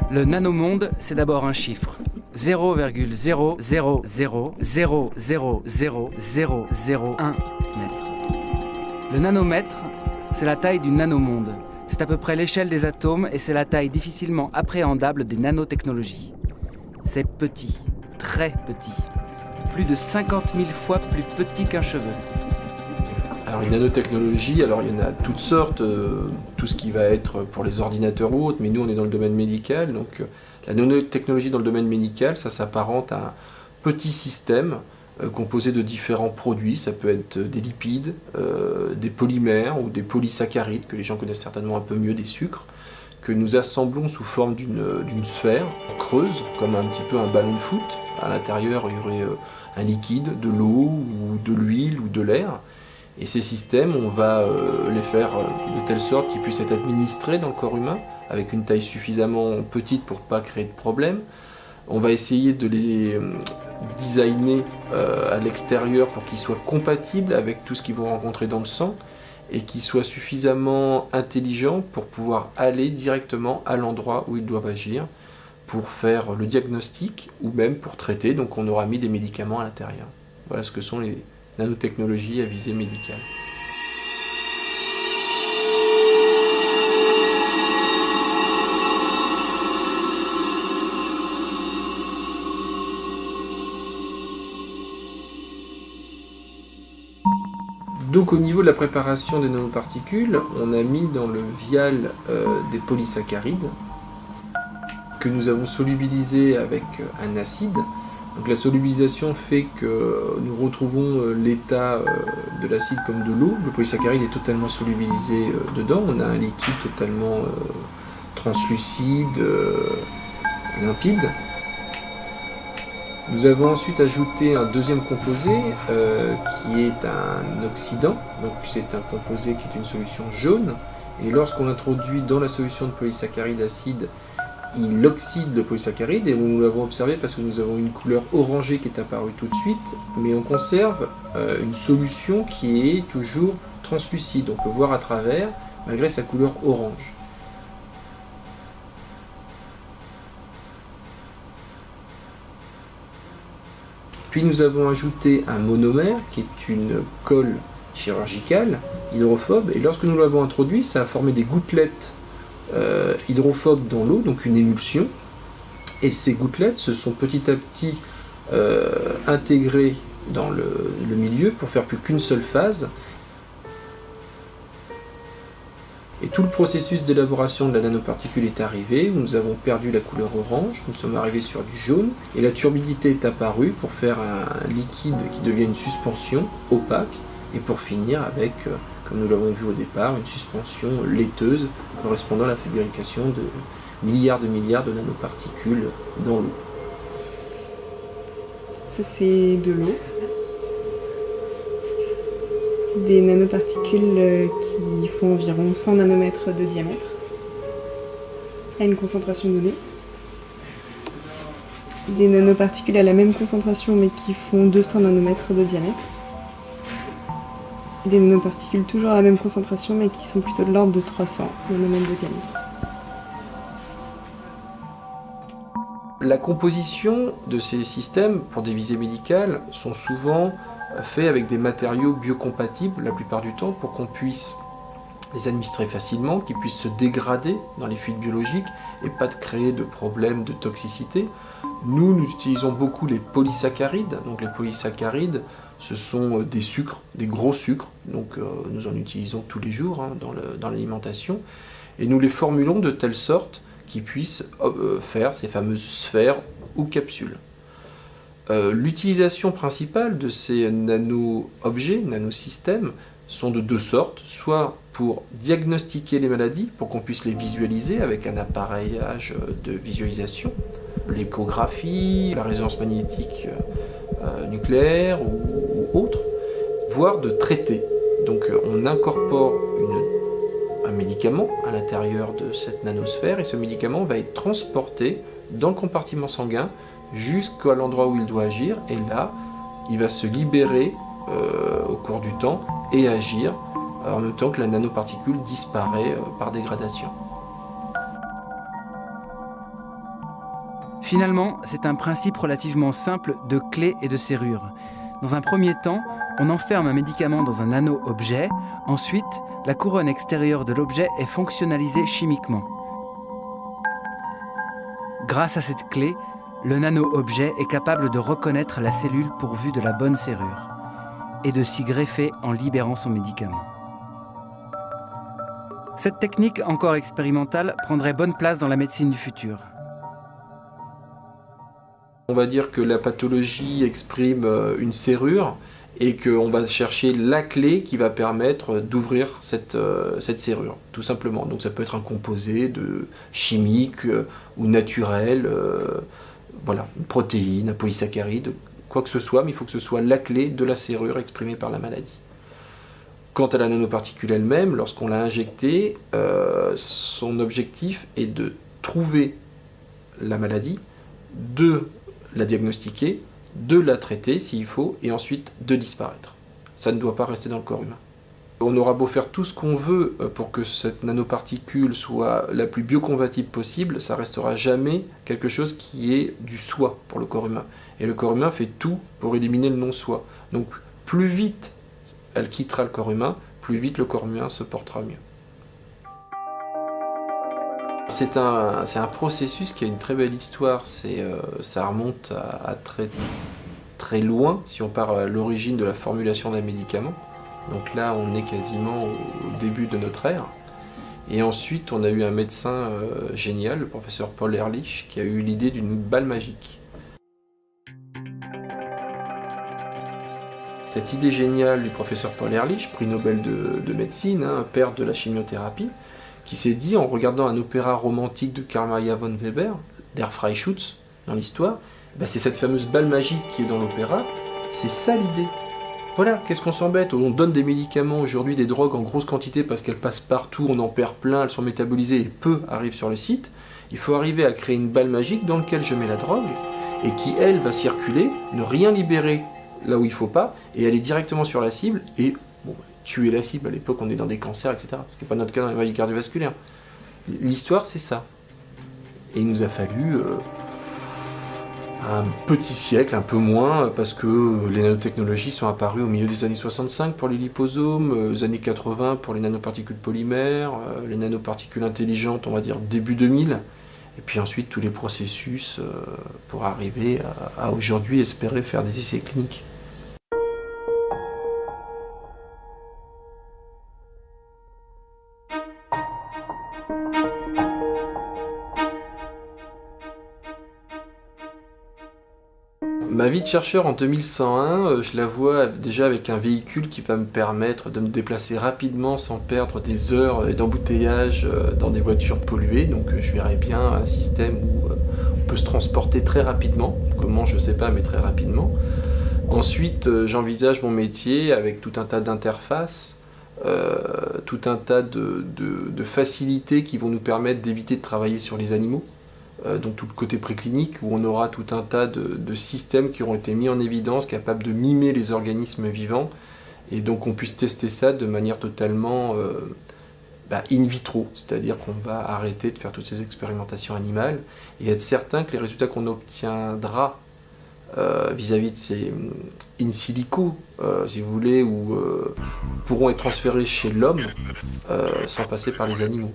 Le nanomonde, c'est d'abord un chiffre. 0,000000001 mètre. Le nanomètre, c'est la taille du nanomonde. C'est à peu près l'échelle des atomes et c'est la taille difficilement appréhendable des nanotechnologies. C'est petit, très petit. Plus de 50 000 fois plus petit qu'un cheveu. Alors une nanotechnologie, alors il y en a toutes sortes, tout ce qui va être pour les ordinateurs ou autres, mais nous on est dans le domaine médical, donc la nanotechnologie dans le domaine médical, ça s'apparente à un petit système composé de différents produits, ça peut être des lipides, des polymères ou des polysaccharides, que les gens connaissent certainement un peu mieux, des sucres, que nous assemblons sous forme d'une sphère creuse, comme un petit peu un ballon de foot. À l'intérieur, il y aurait un liquide, de l'eau ou de l'huile ou de l'air. Et ces systèmes, on va les faire de telle sorte qu'ils puissent être administrés dans le corps humain, avec une taille suffisamment petite pour ne pas créer de problème. On va essayer de les designer à l'extérieur pour qu'ils soient compatibles avec tout ce qu'ils vont rencontrer dans le sang et qu'ils soient suffisamment intelligents pour pouvoir aller directement à l'endroit où ils doivent agir pour faire le diagnostic ou même pour traiter. Donc on aura mis des médicaments à l'intérieur. Voilà ce que sont les nanotechnologies à visée médicale. Donc au niveau de la préparation des nanoparticules, on a mis dans le vial des polysaccharides que nous avons solubilisés avec un acide. Donc la solubilisation fait que nous retrouvons l'état de l'acide comme de l'eau. Le polysaccharide est totalement solubilisé dedans. On a un liquide totalement translucide, limpide. Nous avons ensuite ajouté un deuxième composé qui est un oxydant. Donc c'est un composé qui est une solution jaune. Et lorsqu'on introduit dans la solution de polysaccharide acide, il oxyde le polysaccharide et nous l'avons observé parce que nous avons une couleur orangée qui est apparue tout de suite, mais on conserve une solution qui est toujours translucide. On peut voir à travers malgré sa couleur orange. Puis nous avons ajouté un monomère qui est une colle chirurgicale hydrophobe et lorsque nous l'avons introduit, ça a formé des gouttelettes hydrophobes dans l'eau, donc une émulsion. Et ces gouttelettes se sont petit à petit intégrées dans le milieu pour faire plus qu'une seule phase. Et tout le processus d'élaboration de la nanoparticule est arrivé, où nous avons perdu la couleur orange, nous sommes arrivés sur du jaune, et la turbidité est apparue pour faire un liquide qui devient une suspension opaque, et pour finir avec, comme nous l'avons vu au départ, une suspension laiteuse correspondant à la fabrication de milliards de nanoparticules dans l'eau. Ça c'est de l'eau. Des nanoparticules qui font environ 100 nanomètres de diamètre à une concentration donnée. Des nanoparticules à la même concentration mais qui font 200 nanomètres de diamètre. Des nanoparticules toujours à la même concentration mais qui sont plutôt de l'ordre de 300 nanomètres de diamètre. La composition de ces systèmes pour des visées médicales sont souvent faits avec des matériaux biocompatibles la plupart du temps pour qu'on puisse les administrer facilement, qu'ils puissent se dégrader dans les fluides biologiques et pas de créer de problèmes de toxicité. Nous utilisons beaucoup les polysaccharides. Donc les polysaccharides, ce sont des sucres, des gros sucres. Donc nous en utilisons tous les jours dans l'alimentation. Et nous les formulons de telle sorte qu'ils puissent faire ces fameuses sphères ou capsules. L'utilisation principale de ces nano-objets, nanosystèmes, sont de deux sortes, soit pour diagnostiquer les maladies, pour qu'on puisse les visualiser avec un appareillage de visualisation, l'échographie, la résonance magnétique nucléaire ou autre, voire de traiter. Donc on incorpore un médicament à l'intérieur de cette nanosphère et ce médicament va être transporté dans le compartiment sanguin jusqu'à l'endroit où il doit agir et là il va se libérer au cours du temps et agir en même temps que la nanoparticule disparaît par dégradation. Finalement, c'est un principe relativement simple de clé et de serrure. Dans un premier temps, on enferme un médicament dans un nano-objet. Ensuite, la couronne extérieure de l'objet est fonctionnalisée chimiquement. Grâce à cette clé, le nano-objet est capable de reconnaître la cellule pourvue de la bonne serrure et de s'y greffer en libérant son médicament. Cette technique encore expérimentale prendrait bonne place dans la médecine du futur. On va dire que la pathologie exprime une serrure et qu'on va chercher la clé qui va permettre d'ouvrir cette serrure, tout simplement. Donc ça peut être un composé chimique ou naturel, voilà, une protéine, un polysaccharide, quoi que ce soit, mais il faut que ce soit la clé de la serrure exprimée par la maladie. Quant à la nanoparticule elle-même, lorsqu'on l'a injectée, son objectif est de trouver la maladie, de la diagnostiquer, de la traiter s'il faut, et ensuite de disparaître. Ça ne doit pas rester dans le corps humain. On aura beau faire tout ce qu'on veut pour que cette nanoparticule soit la plus biocompatible possible, ça restera jamais quelque chose qui est du soi pour le corps humain. Et le corps humain fait tout pour éliminer le non-soi. Donc plus vite elle quittera le corps humain, plus vite le corps humain se portera mieux. C'est un processus qui a une très belle histoire, ça remonte à très, très loin, si on part à l'origine de la formulation d'un médicament. Donc là, on est quasiment au début de notre ère. Et ensuite, on a eu un médecin génial, le professeur Paul Ehrlich, qui a eu l'idée d'une balle magique. Cette idée géniale du professeur Paul Ehrlich, prix Nobel de médecine, père de la chimiothérapie, qui s'est dit, en regardant un opéra romantique de Karl Maria von Weber, Der Freischütz, dans l'histoire, c'est cette fameuse balle magique qui est dans l'opéra, c'est ça l'idée. Voilà, qu'est-ce qu'on s'embête? On donne des médicaments aujourd'hui, des drogues en grosse quantité parce qu'elles passent partout, on en perd plein, elles sont métabolisées et peu arrivent sur le site. Il faut arriver à créer une balle magique dans laquelle je mets la drogue et qui, elle, va circuler, ne rien libérer là où il ne faut pas et aller directement sur la cible et tuer la cible. À l'époque, on est dans des cancers, etc. Ce qui n'est pas notre cas dans les maladies cardiovasculaires. L'histoire, c'est ça. Et il nous a fallu un petit siècle, un peu moins, parce que les nanotechnologies sont apparues au milieu des années 65 pour les liposomes, aux années 80 pour les nanoparticules polymères, les nanoparticules intelligentes, on va dire début 2000, et puis ensuite tous les processus pour arriver à aujourd'hui espérer faire des essais cliniques. Ma vie de chercheur en 2101, je la vois déjà avec un véhicule qui va me permettre de me déplacer rapidement sans perdre des heures d'embouteillage dans des voitures polluées. Donc je verrais bien un système où on peut se transporter très rapidement. Comment, je ne sais pas, mais très rapidement. Ensuite, j'envisage mon métier avec tout un tas d'interfaces, tout un tas de facilités qui vont nous permettre d'éviter de travailler sur les animaux. Donc tout le côté préclinique où on aura tout un tas de systèmes qui auront été mis en évidence, capables de mimer les organismes vivants et donc on puisse tester ça de manière totalement in vitro, c'est-à-dire qu'on va arrêter de faire toutes ces expérimentations animales et être certain que les résultats qu'on obtiendra vis-à-vis de ces in silico, si vous voulez, pourront être transférés chez l'homme sans passer par les animaux.